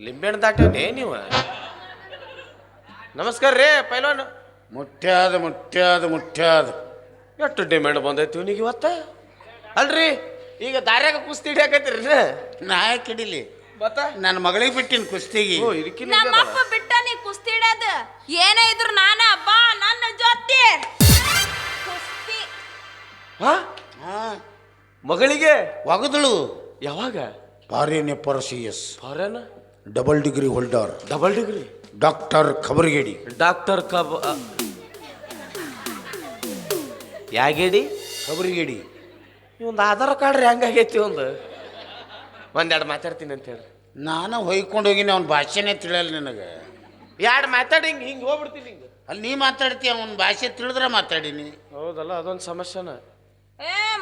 ಲಿಂಬೆಹಣ್ಣು ದಾಟೇನೆ ನೀವು. ನಮಸ್ಕಾರ ರೀ ಪೈಲ್ವಾನ್. ಮುಟ್ಟ್ಯಾದ ಎಷ್ಟು ಡಿಮ್ಯಾಂಡ್ ಬಂದೈತಿ ಇವನಿಗೆ ಇವತ್ತ. ಅಲ್ರಿ ಈಗ ದಾರ್ಯಾಗ ಕುಸ್ತಿ ಹಿಡಿಯಾಕೈತಿರಿ ನಾ ಯಾಕೆ ಹಿಡಿಲಿ? ಮತ್ತ ನನ್ನ ಮಗಳಿಗೆ ಬಿಟ್ಟಿನ ಕುಸ್ತಿಗೆ. ನಮ್ಮಪ್ಪ ಬಿಟ್ಟ ನೀ ಕುಸ್ತಿ ಹಿಡದ ಏನೇ ಇದ್ರು ನಾನ ಬಾ ನನ್ನ ಜೊತೆ ಕುಸ್ತಿ. ಮಗಳಿಗೆ ಒಗದಳು. ಯಾವಾಗ? Foreign FRCS foreign double degree holder, double degree doctor ಖಬರ್ಗೇಡಿ. ಡಾಕ್ಟರ್ ಯಾಗೇಡಿ ಖಬರ್ಗೇಡಿ. ಒಂದು ಆಧಾರ್ ಕಾರ್ಡ್ ರೀ ಹಂಗಾಗೈತಿ. ಒಂದೆರಡು ಮಾತಾಡ್ತೀನಿ ಅಂತ ಹೇಳಿ ನಾನು ಹೊಯ್ಕೊಂಡು ಹೋಗಿನಿ. ಅವ್ನ ಭಾಷೆನೇ ತಿಳಿಯಲ್ಲ ನಿನಗೆ. ಎರಡು ಮಾತಾಡಿ ಹಿಂಗೆ ಹೋಗ್ಬಿಡ್ತೀನಿ. ಹಿಂಗೆ ಅಲ್ಲಿ ನೀ ಮಾತಾಡ್ತೀಯ, ಅವ್ನ ಭಾಷೆ ತಿಳಿದ್ರೆ ಮಾತಾಡೀನಿ. ಹೌದಲ್ಲ, ಅದೊಂದು ಸಮಸ್ಯೆನ.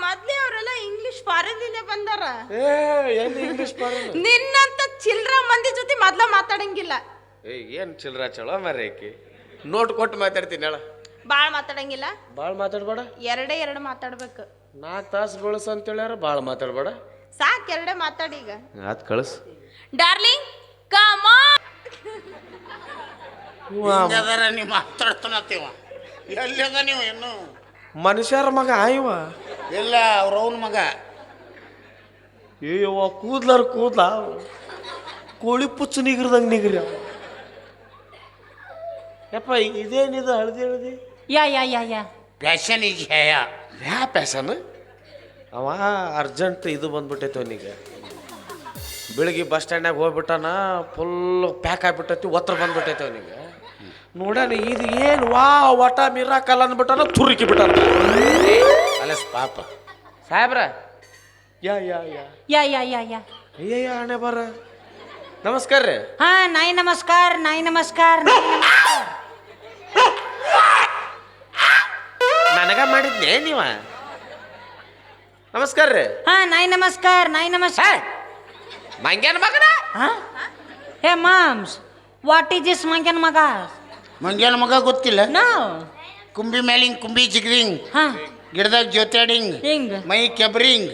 ಮೊದ್ಲೇ ಅವರೆಲ್ಲ ಇಂಗ್ಲಿಷ್ ಫಾರಿನ್ದಿಂದ ಬಂದಾರ. ಎಲ್ಲಿ ಇಂಗ್ಲಿಷ್ ನಿನ್ನಂತ ಚಿಲ್ರ ಮಂದಿ ಜೊತೆ ಮೊದ್ಲ ಮಾತಾಡಂಗಿಲ್ಲ. ಏನು ಚಿಲ್ರ ಚಲೋ ಮರೇಕಿ. ನೋಟ್ ಕೊಟ್ಟು ಮಾತಾಡ್ತೀನಿ ಹೇಳ. ಬಾಳ್ ಮಾತಾಡಂಗಿಲ್ಲ. ಭಾಳ ಮಾತಾಡ್ಬೇಡ. ಎರಡು ಮಾತಾಡ್ಬೇಕು. 4 ತಾಸು ಬಳಸ ಅಂತ ಹೇಳ್ಯಾರ. ಭಾಳ ಮಾತಾಡ್ಬೇಡ. ಸಾಕ್ ಎರಡೇ ಮಾತಾಡಿ. ಈಗ ಆತ್ ಕಳಿಸ್ ಡಾರ್ಲಿಂಗ್ ಕಮ್ ಅದರ ನೀವು ಮಾತಾಡ್ತಾನತ್ತೀವ. ಎಲ್ಲಿ ಅದ ನೀವು ಇನ್ನು? ಮನುಷ್ಯರ ಮಗ ಇವ ಇಲ್ಲ, ಅವ್ರವ್ನ ಮಗ. ಅಯ್ಯವ್ವ ಕೂದ್ಲಾರ ಕೂದ್ಲ ಕೋಳಿ ಪುಚ್ಚು ನಿಗ್ರದಂಗೆ ನಿಗ್ರಿ. ಯಪ್ಪ ಇದೇನಿದು ಹಳದಿ ಹಳದಿ? ಯಾ ಫ್ಯಾಷನ್ ಈಸ್ ಹೇಯ. ಯಾ ಪ್ಯಾಸನ್? ಅವ ಅರ್ಜೆಂಟ್ ಇದು ಬಂದ್ಬಿಟ್ಟೈತೆ ಅವನಿಗೆ. ಬೆಳಿಗ್ಗೆ ಬಸ್ ಸ್ಟ್ಯಾಂಡ್ನಾಗ ಹೋಗ್ಬಿಟ್ಟಾನ. ಫುಲ್ ಪ್ಯಾಕ್ ಆಗಿಬಿಟ್ಟೈತಿ. ಒತ್ತಡ ಬಂದ್ಬಿಟ್ಟೈತೆ ಅವನಿಗೆ. ನೋಡಣ ಇದು ಏನು ವಾ ಒಟ ಮಿರಾಕಲ್ ಅಂದ್ಬಿಟ್ಟಾನ. ತುರುಕಿ ಬಿಟ್ಟಾನ. ಅಲ್ಲ ಪಾಪ ಸಾಹೇಬ್ರ ಯಾ ಯಾ ಯಾ ಯಾ ಅಯ್ಯ ಹಣೆ ಬರ. ನಮಸ್ಕಾರ ರೀ. ಹಾ ನಾಯಿ ನಮಸ್ಕಾರ. ನನಗ ಮಾಡಿದ್ನೇ ನೀವ? ನಮಸ್ಕಾರ ರೀ. ಹಾ ನಾಯಿ ನಮಸ್ಕಾರ. ಮಂಗ್ಯಾನ ಮಗನ. ಹೇ ಮಾಮ್ಸ್, ವಾಟ್ ಈಸ್ ದಿಸ್ ಮಂಗ್ಯನ ಮಗ? ಮಂಗ್ಯಾನ ಮಗ ಗೊತ್ತಿಲ್ಲ? ನೋ. ಕುಂಬಿ ಮೇಲಿಂಗ್ ಕುಂಬಿ ಜಿಗ್ರಿಂಗ್, ಹಾ ಗಿಡದಾಗ ಜೋತಾಡಿಂಗ್, ಹಿಂಗ್ ಮೈ ಕೆಬ್ರಿಂಗ್,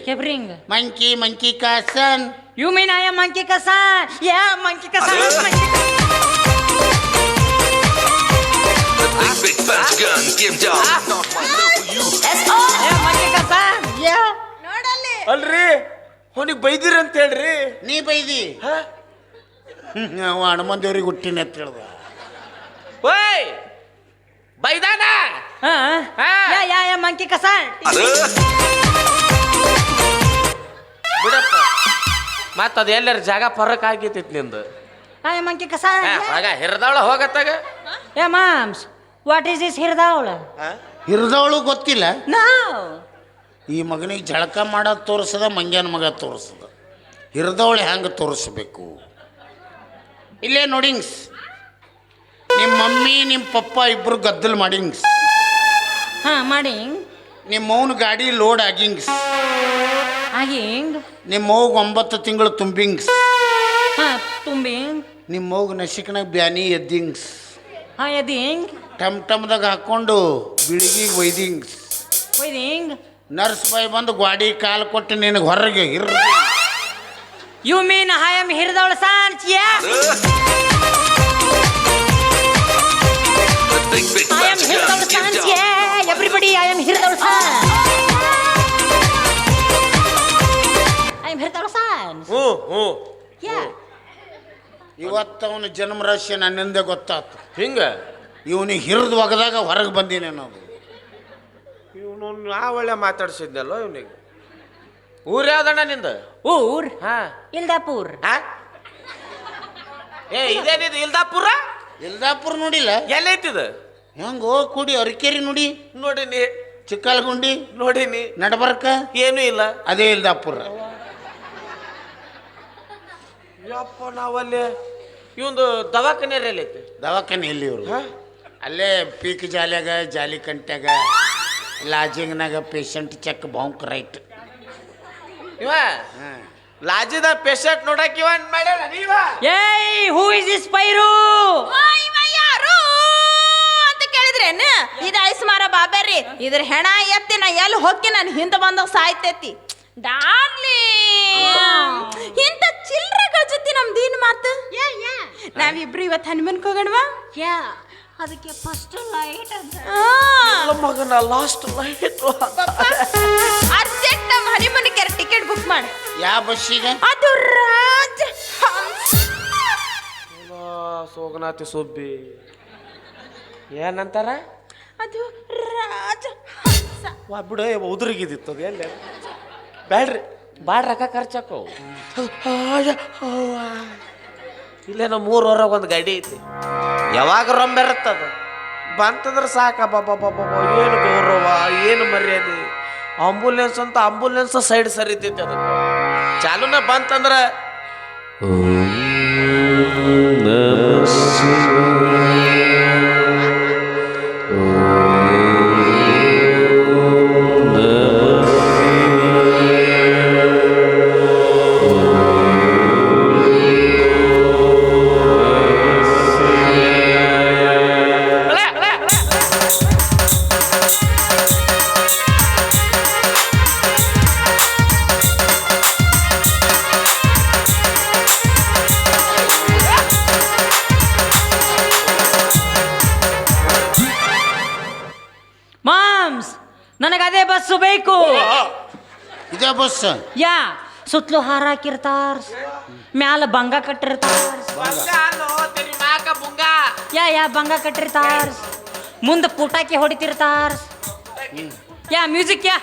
ಮಂಕಿ ಕಾಸನ್. You mean I am monkey kasan? Yeah, monkey kasan. Big punch gun, give down. Yeah, monkey kasan. Yeah. ನೋಡಲ್ಲಿ. ಅಲ್ರಿ ಅವನಿಗೆ ಬೈದಿರ ಅಂತ ಹೇಳ್ರಿ. ನೀ ಬೈದಿ? ನಾವು ಹನುಮಂದೇವ್ರಿಗೆ ಹುಟ್ಟಿನ ಅಂತ ಹೇಳ್ದ. ಓಯ್ ಬೈದಾನ. Yeah, monkey kasan. ಬಿಡಪ್ಪ. ಮತ್ತ ಅದು ಎಲ್ಲರ ಜಾಗ ಫರಕ್ ಆಗೈತಿ ನಿಂದು. I am monkey kasan. ಆಗ ಹಿರದಾಳ ಹೋಗತ್ತಾಗ. Yeah, moms. What is this ಹಿರದಾವಳ? ಹಿರಿದವಳು ಗೊತ್ತಿಲ್ಲ? No. ಈ ಮಗನಿಗೆ ಜಳಕ ಮಾಡೋದು ತೋರಿಸದ, ಮಂಗ್ಯಾನ ಮಗ ತೋರಿಸದ. ಹಿರಿದವಳು ಹೆಂಗೆ ತೋರಿಸ್ಬೇಕು? ಇಲ್ಲೇ ನೋಡಿಂಗ್ಸ್. ನಿಮ್ಮ ಮಮ್ಮಿ ನಿಮ್ಮ ಪಪ್ಪ ಇಬ್ರು ಗದ್ದಲ್ ಮಾಡಿಂಗ್ಸ್. ಮಾಡಿ. ನಿಮ್ಮ ಮೌನ ಗಾಡಿ ಲೋಡ್ ಆಗಿಂಗ್ಸ್. ಆಗಿಂಗ್. ನಿಮ್ಮ ಮೌಗೆ 9 ತಿಂಗಳು ತುಂಬಿಂಗ್ಸ್. ತುಂಬಿಂಗ್. ನಿಮ್ಮ ಮೌಗೆ ನಸಿಕನಾಗ ಬ್ಯಾನಿ ಎದ್ದಿಂಗ್ಸ್. ಎದ್ದಿಂಗ್. ಟಮ್ದಾಗ ಹಾಕೊಂಡು ಬಿಳಿಗಿಗೆ ಒಯ್ದಿಂಗ್ಸ್. ನರ್ಸ್ ಬಾಯ್ ಬಂದು ಗಾಡಿ ಕಾಲು ಕೊಟ್ಟು ನಿನಗೆ ಹೊರಗೆ ಯು ಮೀನ್ ಐ ಆಮ್ ಹಿರಿದವಳ ಸಾನ್? I am ಹಿರಿದವಳ ಸಾನ್. Everybody, I am ಹಿರಿದವಳ ಸಾನ್. I am ಹಿರಿದವಳ ಸಾನ್. ಇವತ್ತು ಅವನ ಜನ್ಮ ರಹಸ್ಯ ನನ್ನಿಂದ ಗೊತ್ತಾಯ್ತು. ಹಿಂಗ ಇವನಿಗೆ ಹಿರಿದು ಒಗದಾಗ ಹೊರಗೆ ಬಂದೀನಿ ಅನ್ನೋದು. ಇವನು ನಾ ಒಳ್ಳೆ ಮಾತಾಡ್ಸಿದ್ನಲ್ಲ ಇವನಿಗೆ. ಊರು ಯಾವ್ದಣ್ಣ ನಿಂದ? ಊರ್ ಇಲ್ದಾಪುರ್. ಇದೇನಿದು ಇಲ್ದಾಪುರ? ಇಲ್ದಾಪುರ ನೋಡಿಲ್ಲ? ಎಲ್ಲೈತಿದ? ಹೆಂಗೆ ಹೋಗಿ ಕೂಡಿ ಅರಿಕೆರಿ ನೋಡಿ. ನೋಡಿನಿ. ಚಿಕ್ಕಲ್ಗುಂಡಿ ನೋಡಿನಿ. ನಡಬರ್ಕ ಏನೂ ಇಲ್ಲ. ಅದೇ ಇಲ್ದಾಪುರ. ಯಪ್ಪ ನಾವಲ್ಲಿ ಇವಂದು ದವಾಖಾನೆ ಎಲ್ಲೈತಿ? ದವಾಖಾನೆ ಎಲ್ಲಿ ಇವರು? ಅಲ್ಲೇ ಪೀಕ್ ಜಾಲ್ಯಾಗ, ಜಾಲಿ ಕಂಟ್ಯಾಗ, ಲಾಜಿಂಗ್ನಾಗ ಪೇಷಂಟ್ ಚೆಕ್ ಬೌಂಕ್ ರೈಟ್. ಇವ ಲಾಜಿದ ಪೇಷಂಟ್ ನೋಡಕ್ ಇವ ಮಾಡ್ಯಾರ ನೀವ? ಏಯ್, ಹೂ ಇಸ್ ದಿಸ್ ಪೈರು? ಯಾರು ಅಂತ ಕೇಳಿದ್ರೇನು? ಇದು ಐಸ್ಮಾರ ಬಾಬೇರಿ. ಇದ್ರ ಹೆಣ ಎತ್ತಿ ನಾ ಎಲ್ಲಿ ಹೋಗಿ ನಾನು ಹಿಂದೆ ಬಂದಾಗ ಸಾಯ್ತೈತಿ. ಡಾರ್ಲಿಂಗ್, ಇಂಥ ಚಿಲ್ರೆ ನಾವಿಬ್ರು ಇವತ್ತು ಹನುಮನ್ಕ್ ಹೋಗೋಣವಾ? ಯಾ ಅದಕ್ಕೆ ಫಸ್ಟ್ ಲೈಟ್ ಅಂತ ಮಗನ ಲಾಸ್ಟ್ ಲೈಟ್ ಅರ್ಜೆಂಟ್ ನಮ್ಮ ಹನಿಮೂನ್ಗೆ ಟಿಕೆಟ್ ಬುಕ್ ಮಾಡಿ. ಯಾವ ಬಸ್ಸಿಗೆ? ಅದು ರಾಜ ಸೋಗನಾಥಿ ಸುಬ್ಬಿ ಏನಂತಾರ? ಅದು ರಾಜ ವಾ ಬಿಡು ಉದುರಿಗಿದಿತ್ತು ಅದು ಎಲ್ಲಿ ಬ್ಯಾಡ್ರಿ ಭಾಳ ರೊಕ್ಕ ಖರ್ಚಾಕವು. ಇಲ್ಲೇ ನಮ್ಮ ಊರವರಾಗ ಒಂದು ಗಾಡಿ ಐತಿ, ಯಾವಾಗ ರೊಂಬೆ ಇರುತ್ತದ ಬಂತಂದ್ರೆ ಸಾಕ. ಬಾಬಾ ಏನು ಗೌರವ, ಏನು ಮರ್ಯಾದೆ. ಆಂಬುಲೆನ್ಸ್ ಸೈಡ್ ಸರಿತೈತಿ ಅದಕ್ಕೆ. ಚಾಲೂನ ಬಂತಂದ್ರೆ ಮಾಮ್ಸ್ ನನಗೆ ಅದೇ ಬಸ್ಸು ಬೇಕು. ಇದೇ ಬಸ್? ಯಾ ಸುತ್ತಲೂ ಹಾರ ಹಾಕಿರ್ತಾರ, ಮ್ಯಾಲ ಬಂಗ ಕಟ್ಟಿರ್ತಾರ. ಯಾ ಬಂಗ ಕಟ್ಟಿರ್ತಾರ, ಮುಂದೆ ಪುಟಾಕಿ ಹೊಡಿತಿರ್ತಾರ. Yeah music yeah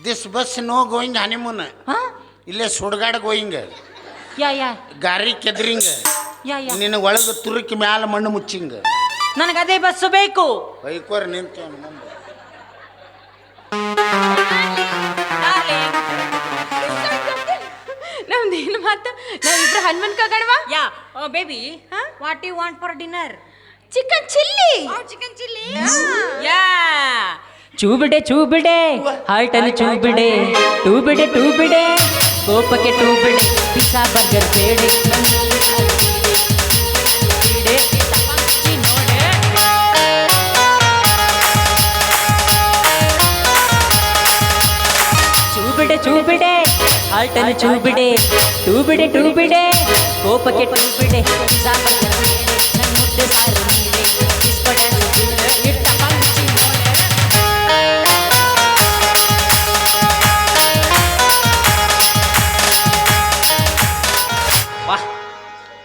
this bus no going honeymoon. ಇಲ್ಲೇ ಸುಡ್ಗಾಡ್ ಗೋಯಿಂಗ್, ಯಾ ಯಾ ಗಾರಿ ಕೆದ್ರಿಂಗ್, ಯಾ ಯಾ ನಿನ್ನ ಒಳಗೆ ತುರುಕಿ ಮ್ಯಾಲ ಮಣ್ಣು ಮುಚ್ಚಿಂಗ. ನನಗೆ ಅದೇ ಬಸ್ಸು ಬೇಕು. ಬೈಕೋರ್ ನಿಂತು ಮುಂದೆ. ನಮ್ದೇನು ಮಾತು, ನಾವಿಬ್ರು ಹನುಮನ್ಕ್ ಹೋಗೋಣವಾ? Yeah baby what you want for dinner? Chicken chilli. Chicken chilli. ಯಾ ಚೂಬಿಡೆ ಹಾಲ್ಟಲ್ಲಿ ಚೂಬಿಡೆ, ಟೂಬಿಡೆ ಕೋಪಕ್ಕೆ ಟೂಬಿಡೆ, ಪಿಜ್ಜಾ ಬರ್ಗರ್ ಬೇಡೆ ಚೂಬಿಡೆ ಹಾಲ್ಟಲ್ಲಿ ಚೂಬಿಡೆ, ಟೂಬಿಡೆ ಕೋಪಕ್ಕೆ ಟೂಬಿಡೆ, ಪಿಜ್ಜಾ ಬರ್ಗರ್ ಬೇಡೆ, ನನ್ನ ಮುದ್ದೆ ಸಾರು ನೀಡೆ, ಡಿಸ್ಕೋ ಡ್ಯಾನ್ಸ್ ಬೀಡೆ, ಹಿಟ್ಟ ಪಂಚಿ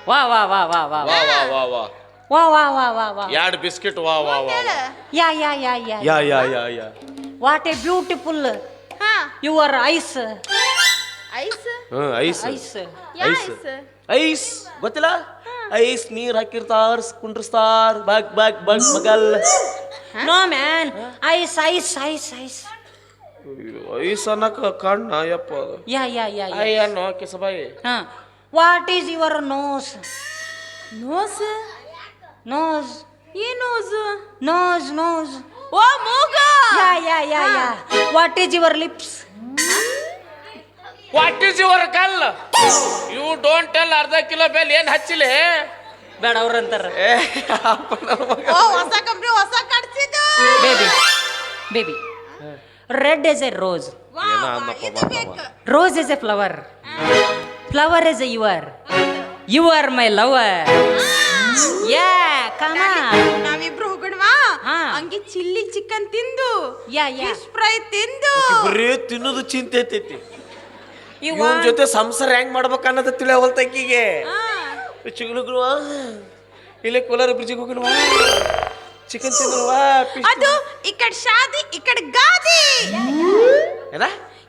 ವಾ ವಾ ವಾ ವಾ ವಾ ವಾ ವಾ ವಾ ವಾ ವಾ ವಾ ಎರಡು ಬಿಸ್ಕಿಟ್ ವಾ ವಾ ವಾ ಯಾ ಯಾ ಯಾ ಯಾ ಯಾ ಯಾ ಯಾ ಯಾ ವಾಟ್ ಎ ಬ್ಯೂಟಿಫುಲ್ ಹಾ your eyes ice. Ice eyes ಯಾ ಐಸ್. ಐಸ್? ಐಸ್ ಗೊತ್ತಿಲ್ಲ? ಐಸ್ ನೀರ್ ಹಾಕಿರ್ತಾರ, ಕುಂಡ್ರಸ್ತಾರ, ಬಾಗ್ ಬಾಗ್ ಬಾಗ್ ಮಗಲ್. No man eyes ice ice ice eyes ಅನ್ನಕ ಕಣ್ಣ ಯಪ್ಪ ಅದು. ಯಾ ಯಾ ಯಾ ಯಾ ಅಯ್ಯೋ ಕೆಸಬಾಯಿ. ಹಾ what is your nose? Nose? Nose ಏನ್ ನೋಸ್? ನೋಸ್ ನೋಸ್ ಓ ಮೂಗ. Yeah yeah yeah yeah what is your lips? What is your ಗಲ್? You don't tell. ಅರ್ಧ ಕಿಲೋ ಬೆಲ್ ಏನ್ ಹಚ್ಚಿಲೆ ಬೇಡ ಅವ್ರಂತಾರ. ಓ ಹೊಸ ಕಂಪ್ನಿ ಹೊಸ ಕಟ್ಸಿದ್ದು. Baby baby red is a rose, ಏನ ಅಂದಪ್ಪ rose is a flower, flower is a you are my lover. ಯಾ ಕಮ ನಾವಿಬ್ರು ಹೋಗೋಣವಾ? ಹಾ. ಹಂಗೆ ಚಿಲ್ಲಿ ಚಿಕನ್ ತಿಂದು, ಯಾ ಯಾ ಫಿಶ್ ಫ್ರೈ ತಿಂದು. ಬರೀ ತಿನ್ನೋದು ಚಿಂತೆ ಐತೈತಿ. ಯು ಇವನ್ ಜೊತೆ ಸಂಸಾರ ಹೆಂಗ್ ಮಾಡ್ಬೇಕು ಅನ್ನೋದು ತಿಳಿಯವಲ್ತಕ್ಕಿಗೆ. ಹಾ. ಚಿಗುಳುಗಳು ಇಲ್ಲೇ ಕೋಲಾರ ಬ್ರಿಡ್ಜಿಗೆ ಹೋಗಿಲ್ವಾ, ಚಿಕನ್ ತಿಂದಲ್ವಾ, ಅದು ಈ ಕಡೆ ಶಾದಿ ಈ ಕಡೆ ಗಾದಿ. ಏನ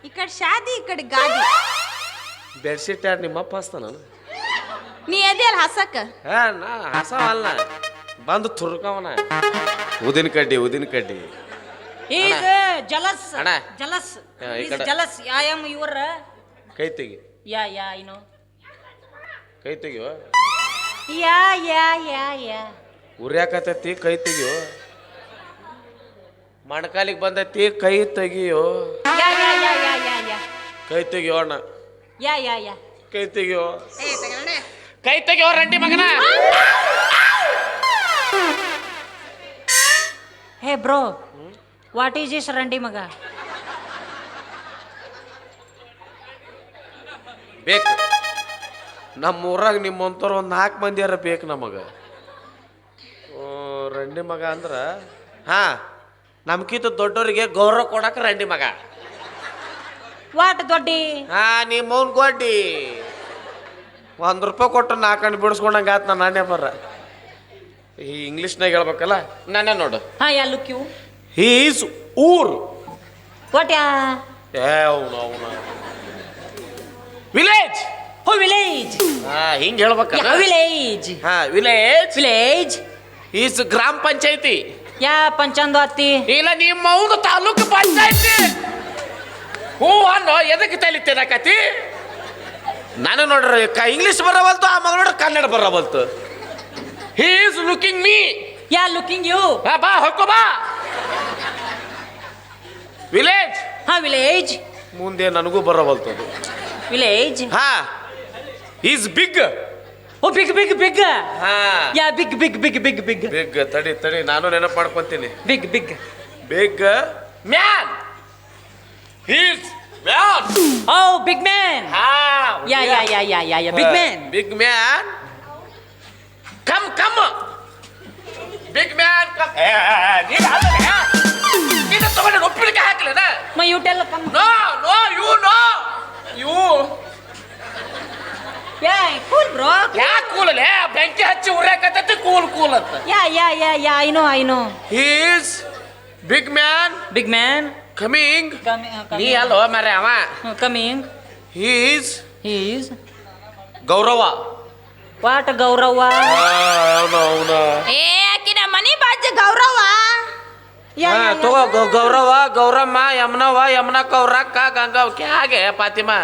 ಈ ಕಡೆ ಶಾದಿ ಈ ಕಡೆ ಗಾದಿ. ಬೆಡ್ಶೀಟ್ ಯಾರು ನಿಮ್ಮಪ್ಪ ಹಸ್ತ ನಾನು? ನೀ ಅದೇ ಅಲ್ಲ ಹಸಕ. ಹಾ ನಾ ಹಸವಲ್ಲ, ಬಂದು ತುರ್ಕವನ. ಉದಿನ ಕಡ್ಡಿ ಈಸ್ ಜಲಸ್ ಅಣ್ಣ. ಜಲಸ್ ಈ ಈಸ್ ಕಡೆ. Jealous I am your. ಕೈ ತೆಗಿ, ಯಾ ಯಾ ಐ ನೋ. ಕೈ ತೆಗಿಯೋ. ಯಾ ಯಾ ಯಾ ಯಾ ಉರ್ಯಾಕತೈತಿ, ಕೈ ತೆಗಿಯೋ. ಮಣಕಾಲಿಗೆ ಬಂದೈತಿ, ಕೈ ತೆಗಿಯೋ. ಯಾ ಯಾ ಯಾ ಯಾ ಯಾ ಯಾ ಕೈ ತೆಗಿಯೋ ಅಣ್ಣ, ಯಾ ಯಾ ಯಾ ಕೈ ತೆಗಿಯೋ. ಏ ತಗಣೆ. ಕೈ ತೆಗಿಯೋ ರಂಡಿ ಮಗನ. ಬ್ರೋ ವಾಟ್ ಈಸ್ ಇಸ್ ರಂಡಿ ಮಗ ಬೇಕು ನಮ್ಮ ಊರಾಗ ನಿಮ್ಮಂಥವ್ರು ಒಂದು 4 ಮಂದಿಯಾರ ಬೇಕು ನಮಗೆ. ರಂಡಿ ಮಗ ಅಂದ್ರೆ ಹಾಂ ನಮ್ಕಿಂತ ದೊಡ್ಡವರಿಗೆ ಗೌರವ ಕೊಡಕ್ಕೆ ರಂಡಿ ಮಗ. ವಾಟ್ ದೊಡ್ಡಿ ಹಾಂ ನಿಮ್ಮವ್ನ ಗೊಡ್ಡಿ ₹1 ಕೊಟ್ಟು 4 ಹಣ್ಣು ಬಿಡಿಸ್ಕೊಂಡಂಗೆ ಆಯ್ತು ನಾನು ನಾನೇ ಬರ್ರ. ಈ ಇಂಗ್ಲೀಷ್ನಾಗ ಹೇಳ್ಬೇಕಲ್ಲ ನಾನೇ ನೋಡು. ಹಾ ಯಾ ಲುಕ್ ಯು ಹೀ ಈಸ್ ಊರು ವಾಟ್ ಯಾ ಅವನು ವಿಲೇಜ್. ಹೋ ವಿಲೇಜ್ ಹಾಂ ಹಿಂಗೆ ಹೇಳ್ಬೇಕಲ್ಲ. ವಿಲೇಜ್ ಹಾಂ ವಿಲೇಜ್. ವಿಲೇಜ್ ಈಸ್ ಗ್ರಾಮ ಪಂಚಾಯತಿ. ಯಾ ಪಂಚಾಂದು ಅತ್ತಿ ಇಲ್ಲ ನಿಮ್ಮ ಅವ್ನು ತಾಲೂಕು ಪಂಚಾಯತಿ. ಹೂ ಅನ್ನೋ ಎದಕ್ಕೆ ತಲಿತೇನಕತಿ ನಾನು ನೋಡ್ರಿ ಇಂಗ್ಲೀಷ್ ಬರವಲ್ತು, ಆ ಮಗ ನೋಡ್ರಿ ಕನ್ನಡ ಬರವಲ್ತು. He is looking me. Yeah looking you ಬಾ ಹೊಕ್ಕೋ ಬಾ. ವಿಲೇಜ್. ಹಾ ವಿಲೇಜ್ ಮುಂದೆ ನನಗೂ ಬರವಲ್ತು ಅದು. ವಿಲೇಜ್ ಹಾ is big. Oh big big big ಹಾ yeah big big big big big big. ತಡಿ ನಾನು ನೆನಪು ಮಾಡ್ಕೊಂತೀನಿ. Big big big man. Is man. Oh big man ಹಾ ಯಾ ಯಾ ಯಾ ಯಾ ಯಾ yeah big man big man come big man come. ನೀನು ತಗೊಂಡು ಒಪ್ಪಿಳಿಕೆ ಹಾಕಲೇನ? My you tell come no you yeah cool bro ಯಾಕೆ ಕೂಲಲ್ಲೇ ಬೆಂಕಿ ಹಚ್ಚಿ ಉರ್ಯಾಕತ್ತೈತಿ ಕೂಲ್ ಅಂತ. Yeah yeah yeah yeah I know is big man big man coming. ನೀ ಅಲ್ಲೋ ಮರೆ ಅವ. Coming is is Gaurav. What Gaurav ಅವನ ಏ ಆಕಿನ ಮನಿ ಬಾಜು ಗೌರವ. ತಗೋ ಗೌರವ ಗೌರಮ್ಮ ಯಮನವ ಯಮನ ಕೌರಕ್ಕ ಗಂಗಾ ಕ್ಯಾಗೆ ಫಾತಿಮಾ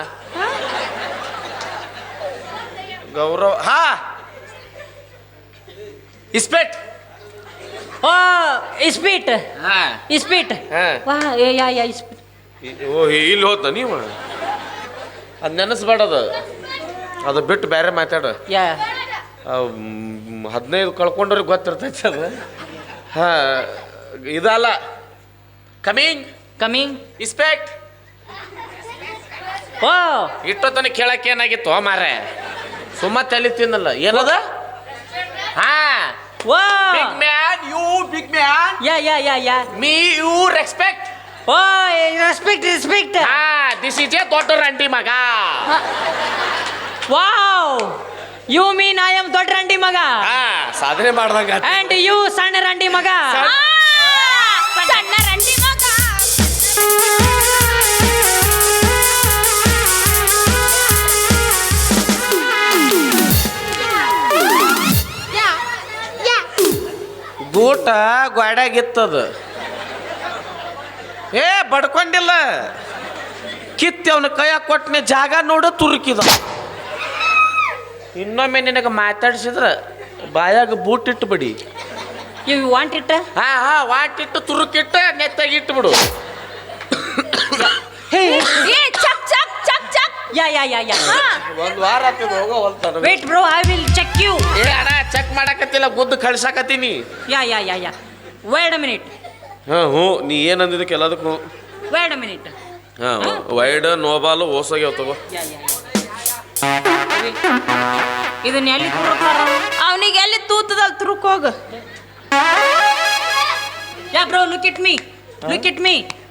ಗೌರವ. ಹಾ ಇಸ್ಪೆಟ್. ಓ ಇಸ್ಪೀಟ್ ಹಾ ಇಸ್ಪೀಟ್ ಹಾ. ವಾ ಯಾ ಯಾ ಇಸ್ಪೀಟ್ ಓ ಇಲ್ಲಿ ಹೋತ ನೀವು ಅದು ನೆನೆಸ್ಬೇಡದು, ಅದು ಬಿಟ್ಟು ಬೇರೆ ಮಾತಾಡು. ಯಾ 15 ಕಳ್ಕೊಂಡ್ರಿಗೆ ಗೊತ್ತಿರ್ತೈತೆ ಅದು. ಹಾಂ ಇದಲ್ಲ ಕಮಿಂಗ್ ಇಸ್ಪೆಕ್ಟ್. ಓ ಇಟ್ಟೊತ್ತನ ಕೇಳಕ್ಕೆ ಏನಾಗಿತ್ತು ಮಾರೆ ಸುಮ್ಮ ತಲೆ ತಿನ್ನಲ್ಲ ಏನದ. ಹಾ oh big man you big man yeah yeah yeah yeah me you respect. Oh respect ಹಾ ದಿಸ್ ಈಸ್ ಎ ದೊಡ್ಡ ರಂಡಿ ಮಗ. Wow you mean I am ದೊಡ್ಡ ರಂಡಿ ಮಗ ಹಾ ಸಾಧನೆ ಮಾಡ್ದಂಗ ಅಂಡ್ ಯು ಸಣ್ಣ ರಂಡಿ ಮಗ. ಸಣ್ಣ ರಂಡಿ ಮಗ. ಗೂಟ ಗೋಡ್ಯಾಗಿತ್ತದ. ಏ ಬಡ್ಕೊಂಡಿಲ್ಲ, ಕಿತ್ತಿ ಅವನ ಕೈಯಾಗ ಕೊಟ್ಟನೆ ಜಾಗ ನೋಡು ತುರುಕಿದ. ಇನ್ನೊಮ್ಮೆ ನಿನಗೆ ಮಾತಾಡ್ಸಿದ್ರ ಬಾಯಾಗ ಬೂಟ್ ಇಟ್ಟು ಬಿಡಿ. ಯು ವಾಂಟ್ ಇಟ್ ಹಾ ವಾಟಿಟ್ಟು ತುರುಕಿಟ್ಟ ನೆತ್ತಾಗಿಟ್ಟು ಬಿಡು. ಏ ಚಕ್ ಚಕ್ ಚಕ್ ಚಕ್. ಯಾ ಯಾ ಯಾ ಯಾ ಒಂದು ವಾರ ಆತಿದ್ ಹೋಗೋ ಹೊಲ್ತಾನ. Wait bro I will check you. ಏ ಅಣ್ಣ ಚೆಕ್ ಮಾಡಕತ್ತಿಲ್ಲ, ಗುದ್ದು ಕಳ್ಸಾಕತ್ತೀನಿ. Yeah yeah yeah yeah wait a minute. ಹ್ಞೂ ನೀ ಏನಂದಿದ್ದಕ್ಕೆ ಎಲ್ಲದಕ್ಕೂ ವೇಟ್ ಅ ಮಿನಿಟ್. ಹಾಂ ವೈಡ್ ನೋಬಾಲು ಓಸೋಗ್ಯಾವ ತಗೋ. ಯಾ ಯಾ ಇದನ್ನ ಎಲ್ಲಿ ತುರುಕ್ತಾರ? ಅವನಿಗೆ ಎಲ್ಲಿ ತೂತದಲ್ಲಿ ತುರುಕ್ ಹೋಗು. Yeah bro look it me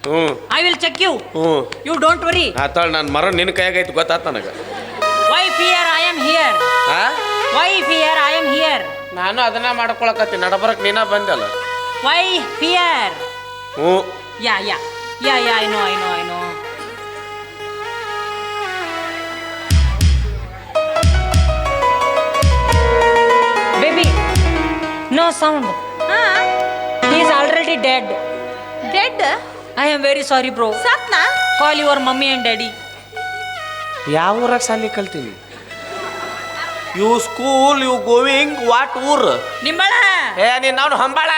ಹ್ಞೂ ಐ ವಿಲ್ ಚೆಕ್ ಯು. ಹ್ಞೂ ಯು ಡೋಂಟ್ ವರಿ. ಆತಾಳ ನನ್ನ ಮರ ನಿನ್ನ ಕೈಯಾಗೈತಿ ಗೊತ್ತಾತ ನನಗೆ. Wife here I am here. ಹಾಂ wife here I am here. ನಾನು ಅದನ್ನ ಮಾಡ್ಕೊಳಕತ್ತೀನಿ, ನಡಬರಕ್ಕೆ ನೀನ ಬಂದಲ್ಲ. Wife here. ಹ್ಞೂ yeah yeah yeah yeah I know baby no sound. He is already dead. Dead. I am very sorry bro. ಸತ್ನಾ? Call your mummy and daddy. ಯಾವ ಊರಾಗ ಸಾಲಿ ಕಲ್ತೀನಿ? You school you going what ಊರ್? ನಿಂಬಳ. ಏ ನೀನು ನಾವು ಹಂಬಾಳ.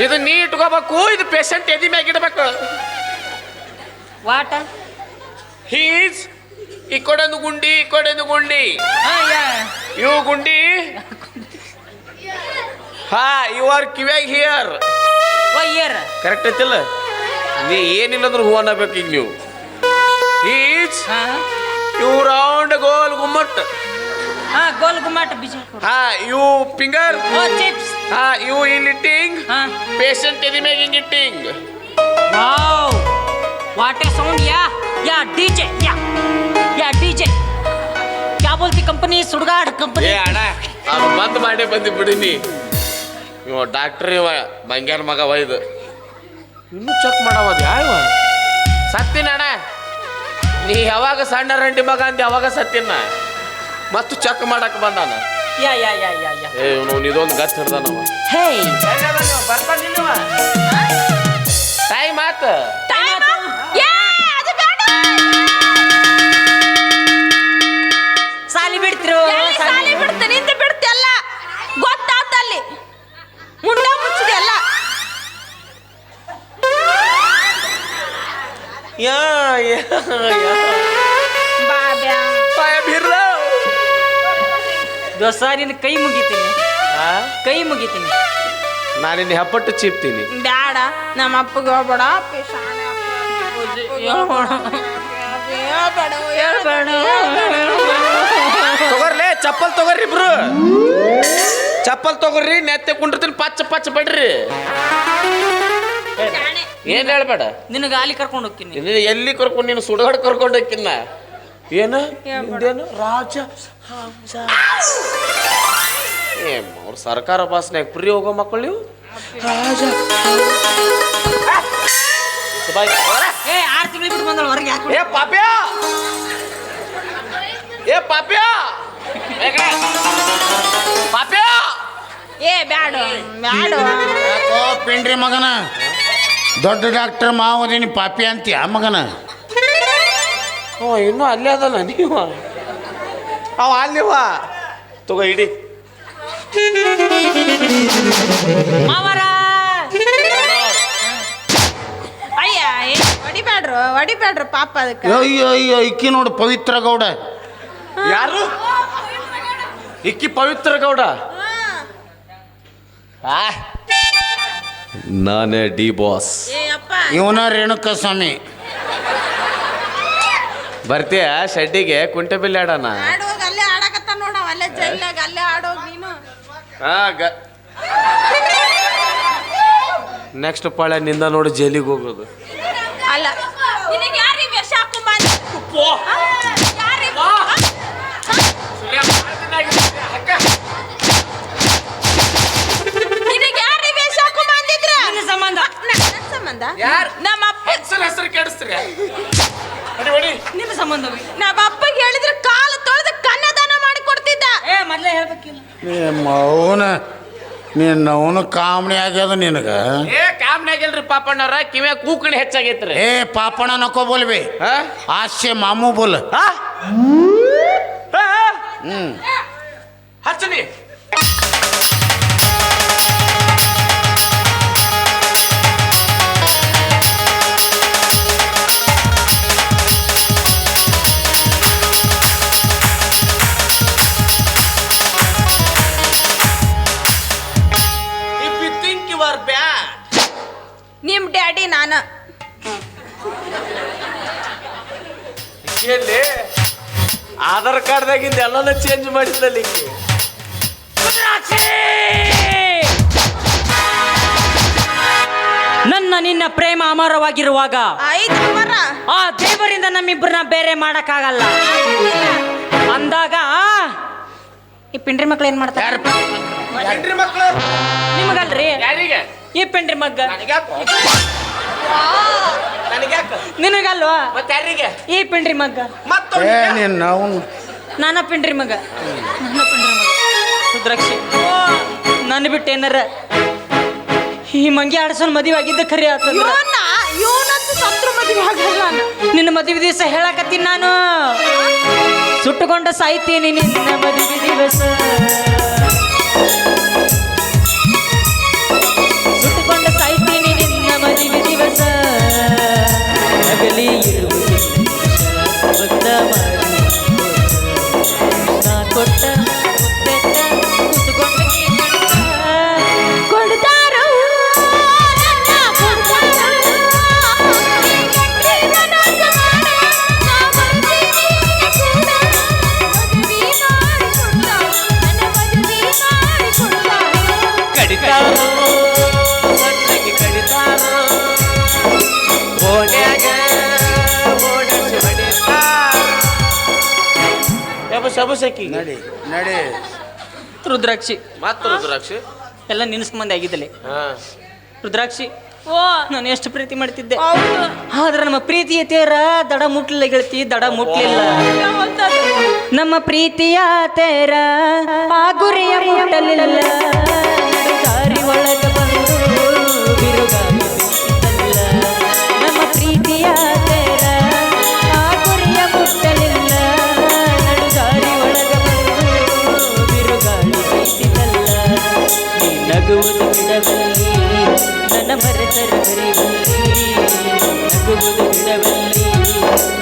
ಇದು ನೀ ಇಟ್ಕೋಬೇಕು, ಇದು ಪೇಷಂಟ್ ಎದಿ ಮ್ಯಾಗ ಇಡಬೇಕು. ವಾಟ ಹೀಸ್ ಈ ಕಡೆಂದು ಗುಂಡಿ ಇವು ಗುಂಡಿ. ಹಾ ಯು ಆರ್ ಕಿವ್ಯಾಗ ಹಿಯರ್. ಇಯರ್ ಕರೆಕ್ಟ್ ಐತಿಲ್ಲ ನೀ ಏನಿಲ್ಲ ಅಂದ್ರೆ ಹೂ ಅನ್ನಬೇಕು ಈಗ ನೀವು each you round Gol Gumbaz ಹಾ ಗೋಲ್ ಗುಮ್ಮಾಟ ಬೀಜ ಹಾ ಯು ಫಿಂಗರ್ ಓ ಚಿಪ್ಸ್ ಹಾ ಯು ಇನ್ ಇಟ್ಟಿಂಗ್ ಹಾ ಪೇಷಂಟ್ ಎದಿ making eating wow what a sound या डीजे या डीजे क्या बोलती कंपनी सुड़गाड़ कंपनी ಏ ಅಣ್ಣ ಅದು ಬಂದ್ ಮಾಡೇ ಬಂದು ಬಿಡಿನಿ ಇವ ಡಾಕ್ಟ್ರ್ ಇವ ಮಂಗ್ಯಾನ ಮಗ ಒಯ್ದು ಇನ್ನೂ ಚೆಕ್ ಮಾಡವದು ಯಾವ ಸತ್ತಿನ ಅಣ್ಣ ನೀ ಯಾವಾಗ ಸಣ್ಣ ರಂಡಿ ಮಗ ಅಂದಿ ಯಾವಾಗ ಸತ್ತಿನ ಮತ್ತು ಚೆಕ್ ಮಾಡಕ್ ಬಂದಾನ या ಏ ಇವನು ಇದೊಂದು ಗತ್ ಹಿಡ್ದಾನವ हे ಬರ್ತಾನಿಲ್ಲವ ಟೈಮ್ ಆತ ಸಾಲಿ ಬಿಡ್ತಿರೋ ಸಾಲಿ ಬಿಡ್ತೆ ನಿಂತು ಬಿಡ್ತೆ ಎಲ್ಲ ಗೊತ್ತಾತಲ್ಲಿ ಮುಂಡ ಮುಚ್ಚಿದೆ ಎಲ್ಲ ಯಾ ಬಾಬ್ಯಾ ಪಾಯ ಬಿರ್ಲ ದೋಸ್ತ ನಿನ್ನ ಕೈ ಮುಗಿತೀನಿ ಕೈ ಮುಗಿತೀನಿ ನಾನಿನ್ನ ಹೆಪ್ಪಟ್ಟು ಚೀಪ್ತೀನಿ ಬ್ಯಾಡ ನಮ್ಮ ಅಪ್ಪಗೆ ಹೋಗ್ಬೇಡ ತಗೋರ್ಲೆ ಚಪ್ಪಲ್ ತಗೋರಿ ಇಬ್ರು ಚಪ್ಪಲ್ ತಗೋರಿ ನೆತ್ತೆ ಕುಂಡಿರ್ತೀನಿ ಪಚ್ಚ ಪಚ್ಚ ಬಡ್ರಿ ಏನ್ ಹೇಳ್ಬೇಡ ನಿನಗೆ ಅಲ್ಲಿ ಕರ್ಕೊಂಡು ಹೋಗ್ತೀನಿ ನೀನು ಎಲ್ಲಿ ಕರ್ಕೊಂಡು ನೀನು ಸುಡಗಾಡ್ ಕರ್ಕೊಂಡು ಹೋಗ್ಕಿನ್ನ ಏನು ನಿಂದೇನು ರಾಜ ಅವ್ರ ಸರ್ಕಾರ ಬಸ್ನಾಗ ಫ್ರೀ ಹೋಗೋ ಮಕ್ಕಳು ನೀವು ರಾಜ ಏ 6 ತಿಂಗಳು ಬಿಟ್ಟು ಬಂದಳು ಹೊರಗೆ ಯಾಕೆ ಏ ಪಾಪ್ಯಾ ಏ ಪಾಪ್ಯಾ ಪಾಪ್ಯಾ ಏ ಬ್ಯಾಡ ಬ್ಯಾಡ ಯಾಕೋ ಪಿಂಡ್ರಿ ಮಗನ ದೊಡ್ಡ ಡಾಕ್ಟರ್ ಮಾವದಿನಿ ಪಾಪಿ ಅಂತೀಯ ಮಗನ ಹ್ಞೂ ಇನ್ನೂ ಅಲ್ಲೇ ಅದಲ್ಲ ನೀವು ಅವ ಅಲ್ಲಿವ ತಗೋ ಇಡಿ ಮಾವರ ಅಯ್ಯ ಏ ಹೊಡಿಬ್ಯಾಡ್ರು ಪಾಪ ಅದಕ್ಕೆ ಅಯ್ಯೋ ಅಯ್ಯೋ ಇಕ್ಕಿ ನೋಡು ಪವಿತ್ರ ಗೌಡ ಯಾರು ಇಕ್ಕಿ ಪವಿತ್ರ ಗೌಡ ನಾನೇ ಡಿ ಬಾಸ್ ಏ ಅಪ್ಪ ಇವನ ರೇಣುಕ ಸ್ವಾಮಿ ಬರ್ತೀಯ ಶೆಡ್ಡಿಗೆ ಕುಂಟೆ ಬಿಲ್ಲೆ ಆಡೋಣ ಆಡೋಗ ಅಲ್ಲೇ ಆಡಕತ್ತ ನೋಡ ಅಲ್ಲೇ ಜೈಲಾಗ ಅಲ್ಲೇ ಆಡೋಗ ನೀನು ನೆಕ್ಸ್ಟ್ ಪಾಳೆ ನಿಂದ ನೋಡಿ ಜೈಲಿಗೆ ಹೋಗೋದು ಅಲ್ಲ ನಿನಗೆ ಯಾರಿಗೆ ವೇಷ ಹಾಕೊಂಬಂದ ನಿನಗೆ ಯಾರಿಗೆ ವೇಷ ಹಾಕೊಂಬಂದಿದ್ರ ನಿನ್ನ ಸಂಬಂಧ ನನ್ನ ಸಂಬಂಧ ಯಾರ್? ನಮ್ಮ ಅಪ್ಪ ಹೆಸರು ಕೆಡಿಸ್ತೀರಿ ನಿನ್ನ ಸಂಬಂಧ ನಮ್ಮ ಅಪ್ಪಗೆ ಹೇಳಿದ್ರೆ ಕಾಲು ತೊಳೆದು ಕನ್ಯಾದಾನ ಮಾಡಿ ಕೊಡ್ತಿದ್ದ ಏ ಮೊದಲೇ ಹೇಳ್ಬೇಕಿಲ್ಲ ನೀನು ಅವನು ಕಾಮಣಿ ಆಗ್ಯದ ನಿನಗ ಏ ಕಾಮ್ನಾಗಿಲ್ರಿ ಪಾಪಣ್ಣವ್ರ ಕಿವ್ಯಾ ಕೂಕಣಿ ಹೆಚ್ಚಾಗೈತ್ರಿ ಏ ಪಾಪಣ ನಕೋ ಬೋಲ್ಬಿ ಆಶೆ ಮಾಮೂ ಬೋಲ್ ಹಚ್ಚನಿ ನಿಮ್ ಡ್ಯಾಡಿ ನಾನು ಎಲ್ಲಿ ಆಧಾರ್ ಕಾರ್ಡ್ದಾಗಿಂದ ಎಲ್ಲಾನು ಚೇಂಜ್ ಮಾಡಿದ್ದಲ್ಲಿ ನನ್ನ ನಿನ್ನ ಪ್ರೇಮ ಅಮರವಾಗಿರುವಾಗ ಐದು ಮರ ಆ ದೇವರಿಂದ ನಮ್ಮಿಬ್ಬರನ್ನ ಬೇರೆ ಮಾಡಕ್ಕಾಗಲ್ಲ ಅಂದಾಗ ಈ ಪಿಂಡ್ರಿ ಮಕ್ಳು ಏನ್ ಮಾಡ್ತಾರೆ ಮಕ್ಕಳು ನಿಮಗಲ್ರಿ ಯಾರಿಗೆ ಈ ಪಿಂಡ್ರಿ ಮಗ್ಗ ನನಗ್ಯಾಕ ನಿನಗಲ್ವಾ ಮತ್ತೆ ಯಾರಿಗೆ ಈ ಪಿಂಡ್ರಿ ಮಗ್ಗ ಏ ನೀನು ಅವನು ನಾನ ಪಿಂಡ್ರಿ ಮಗ ನನ್ನ ಪಿಂಡ್ರಿ ಮಗ ರುದ್ರಾಕ್ಷಿ ನನ್ನ ಬಿಟ್ಟು ಏನಾರ ಈ ಮಂಗಿ ಆಡ್ಸೋನ್ ಮದುವೆ ಆಗಿದ್ದ ಖರೆ ಆತಂದ್ರ ಇವನಂತೂ ಸತ್ರು ಮದುವೆ ಆಗಲ್ಲ ನಿನ್ನ ಮದುವೆ ದಿವಸ ಹೇಳಕತ್ತೀನಿ ನಾನು ಸುಟ್ಟುಕೊಂಡ ಸಾಯ್ತೀನಿ ನಿನ್ನ ಮದುವೆ ದಿವಸ ಸುಟ್ಟುಕೊಂಡ ಸಾಯ್ತೀನಿ ನಿನ್ನ ಮದುವೆ ದಿವಸ ನಗಲಿ ಇರುವುದಿಲ್ಲ ಭಕ್ತ ಮಾಡಿ ನಾ ಕೊಟ್ಟ ಮುತ್ತೆಟ್ಟ ಕುತ್ಕೊಂಡ ನೀ ಕಣ್ಣ ಕೊಡ್ತಾರೋ ನನ್ನ ಶಬಸಕ್ಕಿ ನಡಿ ನಡಿ. ರುದ್ರಾಕ್ಷಿ ಮಾತ್ರ ರುದ್ರಾಕ್ಷಿ. ಎಲ್ಲ ನಿನ್ಸ್ಕೊಂಬಂದೆ ಆಗಿದ್ದಲೆ. ಹಾ ರುದ್ರಾಕ್ಷಿ ಓ ನಾನು ಎಷ್ಟು ಪ್ರೀತಿ ಮಾಡ್ತಿದ್ದೆ, ಹೌದು ಆದ್ರೆ ನಮ್ಮ ಪ್ರೀತಿಯ ತೇರ ದಡ ಮುಟ್ಲಿಲ್ಲ ಗೆಳತಿ, ದಡ ಮುಟ್ಲಿಲ್ಲ. ನಮ್ಮ ಪ್ರೀತಿಯ ತೇರ ಆ ಗುರಿಯ ಮುಟ್ಟಲಿಲ್ಲ. ದಾರಿ ಒಳಗ ಬಂದು ಬಿರುಗಾಳಿ ಬೀಸಿತಲ್ಲ. ನಮ್ಮ ಪ್ರೀತಿಯ ತೇರ ಆ ಗುರಿಯ ಮುಟ್ಟಲಿಲ್ಲ. ನಡುದಾರಿ ಒಳಗ ಬಂದು ಬಿರುಗಾಳಿ ಬೀಸಿತಲ್ಲ. ನೀ ನಗುವುದು ಬಿಡಬಲ್ಲಿ ನನ್ನ ಮರೆತರ ಬರಿವಲ್ಲಿ. ನಗುವುದು ಬಿಡಬಲ್ಲಿ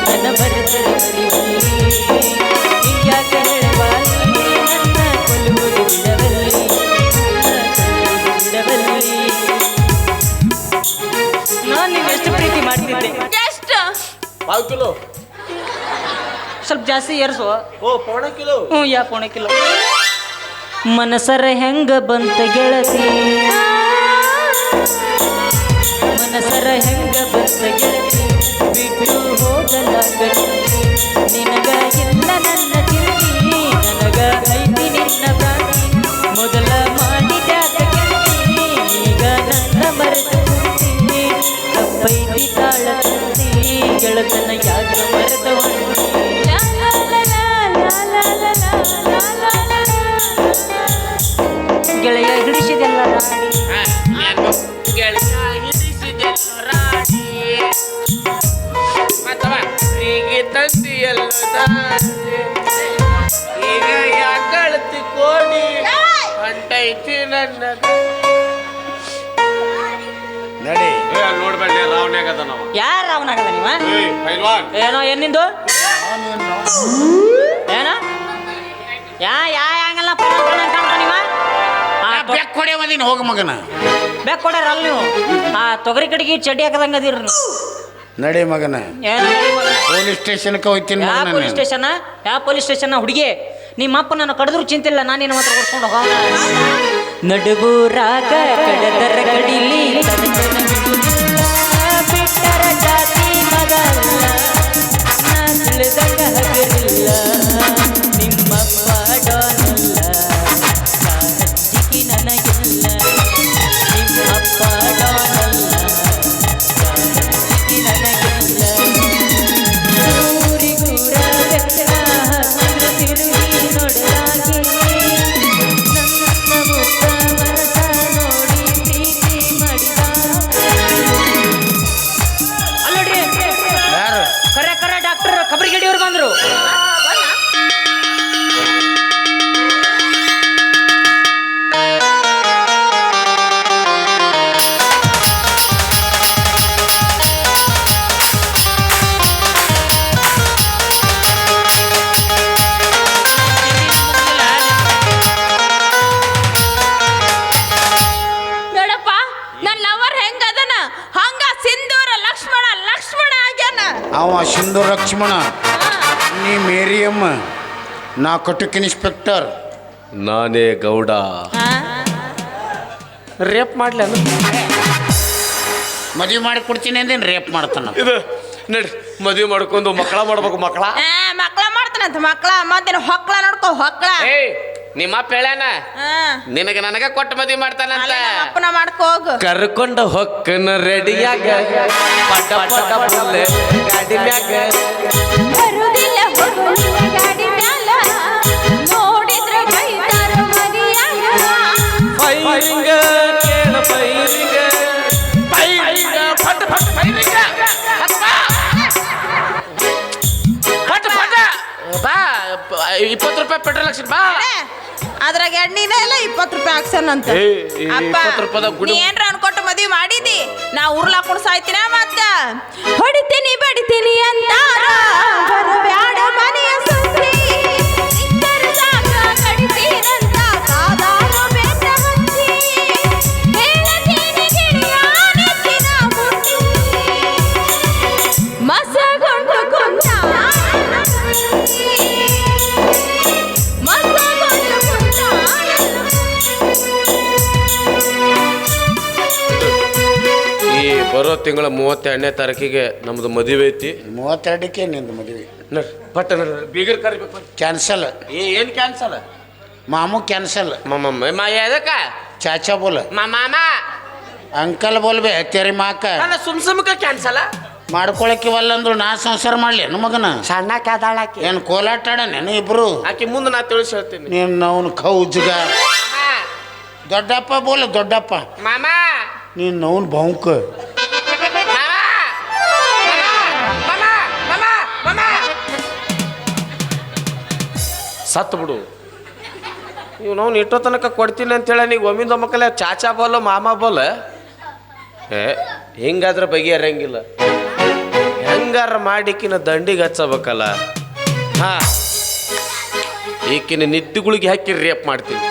ನನ್ನ ಮರೆತರ ಬರಿವಲ್ಲಿ. ಹಿಂಗ್ಯಾಕೆ ಹೇಳಬಾಲಿ ನನ್ನ ಕೊಲ್ಲುವುದು ಬಿಡಬಲ್ಲಿ. ಬಿಡಬಲ್ಲಿ ನಾನು ನೀನು ಎಷ್ಟು ಪ್ರೀತಿ ಮಾಡ್ತಿದ್ದೆ. ಎಷ್ಟು 5 ಕಿಲೋ. ಸ್ವಲ್ಪ ಜಾಸ್ತಿ ಏರ್ಸು. ಓ ಪೌಣ ಕಿಲೋ. ಯಾ ಪೋಣ ಕಿಲೋ. ಮನಸರ ಹೆಂಗ ಬಂತ ಗೆಳತಿ, ಮನಸರ ಹೆಂಗ ಬಂತ ಗೆಳತಿ, ಬಿಟ್ಟು ಹೋಗಲಾಗತಿ. ನಿನಗ ಇಲ್ಲ ನನ್ನ ಚಿಂತಿ, ನನಗ ಐತಿ ನಿನ್ನ ಪ್ರಾಣಿ. ಮೊದಲ ಮಾಡಿದ್ಯಾಕ ಗೆಳತಿ, ಈಗ ನನ್ನ ಮರೆತು ಕುಂತಿ. ತಪ್ಪೈತಿ ತಾಳ ತಂತಿ, ಗೆಳತನ ಯಾಕ ಮರೆತ ಹೊಂಟಿ. ಗೆಳೆಯ ಹಿಡಿಸಿದೆಲ್ಲ ರಾಡಿ. ಈಗ ಯಾಕಳತಿ ಕೋಡಿ ಅಂಟೈತಿ ನನ್ನ. ನಡಿ. ನೋಡ್ಬೇಡಿ ರಾವಣ್ಯಾಗದ ನಾವು. ಯಾರ ಅವನಾಗದ ನೀವ? ಪೈಲ್ವಾನ್ ಏನೋ ಏನಿಂದು ಏನ ಯಾ ಯಾ ಹಂಗಲ್ಲ ಕಾಣ್ತ ನೀವ? ಬೆಕ್ ಹೊಡೆ ಮದಿನ ಹೋಗ ಮಗನ. ಬೆಕ್ ಕೊಡ್ಯಾರಲ್ಲ ನೀವು. ಆ ತೊಗರಿ ಕಡೆಗೆ ಚಡ್ಡಿ ಹಾಕದಂಗ ಅದೀರಿ ನೀವು. ನಡಿ ಮಗನ. ಏನು ಪೊಲೀಸ್ ಸ್ಟೇಷನ್ಗೆ ಹೋಗ್ತೀನಿ ಯಾವ ಮಗನ. Police station? ಯಾವ ಪೊಲೀಸ್ ಸ್ಟೇಷನ್ ಹುಡುಗಿ? ನಿಮ್ಮ ಅಪ್ಪ ನನ್ನ ಕಡಿದ್ರು ಚಿಂತಿಲ್ಲ, ನಾನು ನಿನ್ನ ಮಾತ್ರ ಓಡಿಸ್ಕೊಂಡು ಹೋಗೋಣ. ನಡುಬೂರಾಗ ಕಡದರ ಕಡಿಲಿ ತಡತನ ಬಿಡುವುದಿಲ್ಲ. ಬಿಟ್ಟರ ಜಾತಿ ಮಗ ಅಲ್ಲ, ನಾ ತಿಳಿದಂಗ ಹಗರಿಲ್ಲ. ನಿಮ್ಮಪ್ಪ ಡಾನಲ್ಲ, ಹಚ್ಚಿಕಿ ನನಗಿಲ್ಲ. ನಿಮ್ಮಪ್ಪ ಡಾನಲ್ಲ, ಹಚ್ಚಿಕಿ ನನಗಿಲ್ಲ. ಊರಿಗೂರ ಬೆಟ್ಟ ಹಸಿರು ತಿರುಗಿ ನೋಡಲಾಗಿ, ನನ್ನ ಮುಖ ಮನಸ ನೋಡಿ ಪ್ರೀತಿ ಮಾಡಿದ. ಅಲ್ಲೋಡ್ರಿ, ಯಾರು? ಕರೆ ಡಾಕ್ಟರ್ ಕಬರಿಗೇಡಿಯವ್ರು ಬಂದ್ರು. ನೋಡಪ್ಪ ನನ್ನ ಲವರ್ ಹೆಂಗದನ ಹಂಗ ಸಿಂಧೂರ ಲಕ್ಷ್ಮಣ ಲಕ್ಷ್ಮಣ ಆಗ್ಯಾನ. ಅವ ಸಿಂಧು ಲಕ್ಷ್ಮಣ, ನೀ ಮೇರಿಯಮ್ಮ, ನಾ ಕಟುಕ್ ಇನ್ಸ್ಪೆಕ್ಟರ್. ನಾನೇ ಗೌಡ. ರೇಪ್ ಮಾಡ್ಲಿ ಮದುವೆ ಮಾಡಿ ಕೊಡ್ತೀನಿ ಅಂದೇನು ರೇಪ್ ಮಾಡ್ತಾನ. ಇದು ನಡಿ ಮದುವೆ ಮಾಡ್ಕೊಂಡು ಮಕ್ಕಳ ಮಾಡ್ಬೇಕು. ಮಕ್ಕಳ ಮಕ್ಳ ಮಾಡ್ತಾನಂತ. ಮಕ್ಳ ಮತ್ತೇನು ಹೊಕ್ಳ ನೋಡ್ಕೊ ಹೊಕ್ಳ. ನಿಮ್ಮ ಅಪ್ಪ ಹೇಳ್ಯಾನ ನಿನಗೆ ನನಗ ಕೊಟ್ಟು ಮದುವೆ ಮಾಡ್ತಾನಂತ. ಅಪ್ಪನ ಮಾಡ್ಕೊ ಹೋಗು. ಕರ್ಕೊಂಡ ಹೊಕ್ಕನ ರೆಡಿಯಾಗ ಪಟ ಪಟ ಬುಲ್ಲೆ ಗಾಡಿ ಮ್ಯಾಗ. ಬರುದಿಲ್ಲ ಹೋಗುದಿಲ್ಲ ಗಾಡಿ ಮ್ಯಾಲ, ನೋಡಿದ್ರ ಬೈತಾರ ಮರಿಯಾಗ. ಫೈರಿಂಗ ಕೇಳ ಫೈರಿಂಗ ಫೈರಿಂಗ ಪಟ ಪಟ ಫೈರಿಂಗ ಪಟ ಪಟ ಬಾ. 20 ರೂಪಾಯಿ ಪೆಟ್ರೋಲ್ ಹಾಕ್ಸಿ ಬಾ. ಅದ್ರಾಗ ಎಣ್ಣೆನೇ ಇಲ್ಲ 20 ರೂಪಾಯಿ ಹಾಕ್ಸನಂತ. ಅಪ್ಪ 20 ರೂಪಾಯಿದಾಗ ನೀ ಏನ್ರ ಅನ್ಕೊಟ್ಟು ಮದ್ವಿ ಮಾಡಿದಿ, ನಾ ಉರ್ಲಾಕೊಂಡು ಸಾಯ್ತೀನ ಮತ್ತ. ಹೊಡಿತೀನಿ ಬಡಿತೀನಿ ಅಂತಾರ ಬರಬ್ಯಾಡ ಮನೆಯ ಸುದ್ದಿ. ಸಿಕ್ಕರ ಸಾಕ ಕಡಿತೀರಂತ ಕಾದಾರ ಬೆನ್ನ ಹಚ್ಚಿ. ಹೇಳತೀನಿ ಗಿಳಿಯ ನೆಚ್ಚಿನ ಮುಟ್ಟಿ. ಮಸಗೊಂಡು ಕುಂತ ಬರೋ ತಿಂಗಳ 32ನೇ ತಾರೀಕಿಗೆ ನಮ್ದು ಮದುವೆ ಐತಿ. 32ಕ್ಕೆ ನಿಂದು ಮದುವೆ. ನೋಡ್ರಿ ಪಟ್ಟ ನೋಡ್ರಿ ಬೀಗರ್ ಕರಿಬೇಕು. ಕ್ಯಾನ್ಸಲ್. ಏನು ಕ್ಯಾನ್ಸಲ್? ಮಾಮೂ ಕ್ಯಾನ್ಸಲ್. ಮಮ್ಮ ಎದಕ್ಕ? ಚಾಚಾ ಬೋಲ. ಮಾಮ ಅಂಕಲ್ ಬೋಲ್ಬೆ ತೆರಿ ಮಾಕ. ನನ್ನ ಸುಮ್ಕ ಕ್ಯಾನ್ಸಲ್ ಮಾಡ್ಕೊಳಕ್ಕೆ ಅಂದ್ರು ನಾ ಸಂಸಾರ ಮಾಡ್ಲಿ ಮಗನ. ಸಣ್ಣ ಕಾದಾಳಾಕಿ ಏನು ಕೋಲಾಟ ಆಡನೇನು ಇಬ್ರು? ಆಕಿ ಮುಂದೆ ನಾ ತಿಳಿಸಿ ಹೇಳ್ತೀನಿ. ನೀನು ಅವನು ಕೌಜ್ಗ. ದೊಡ್ಡಪ್ಪ ಬೋಲ ದೊಡ್ಡಪ್ಪ. ಮಾಮ ನೀನು ಅವನು ಬಾವುಕ. ಸತ್ತು ಬಿಡು. ಇವ್ ನಾವು ಇಟ್ಟೋ ತನಕ ಕೊಡ್ತೀನಿ ಅಂತೇಳಿ ನೀವು ಒಮ್ಮಿಂದ ಮಕ್ಕಳ ಚಾಚಾ ಬೋಲ ಮಾಮ ಬೋಲ. ಹಿಂಗಾದ್ರೆ ಬಗೆಹರಂಗಿಲ್ಲ. ಹೆಂಗಾರ ಮಾಡಿಕಿನ ದಂಡಿಗೆ ಹಚ್ಚಬೇಕಲ್ಲ. ಈಕಿನ ನಿದ್ದುಗಳಿಗೆ ಹಾಕಿ ರೇಪ್ ಮಾಡ್ತೀನಿ.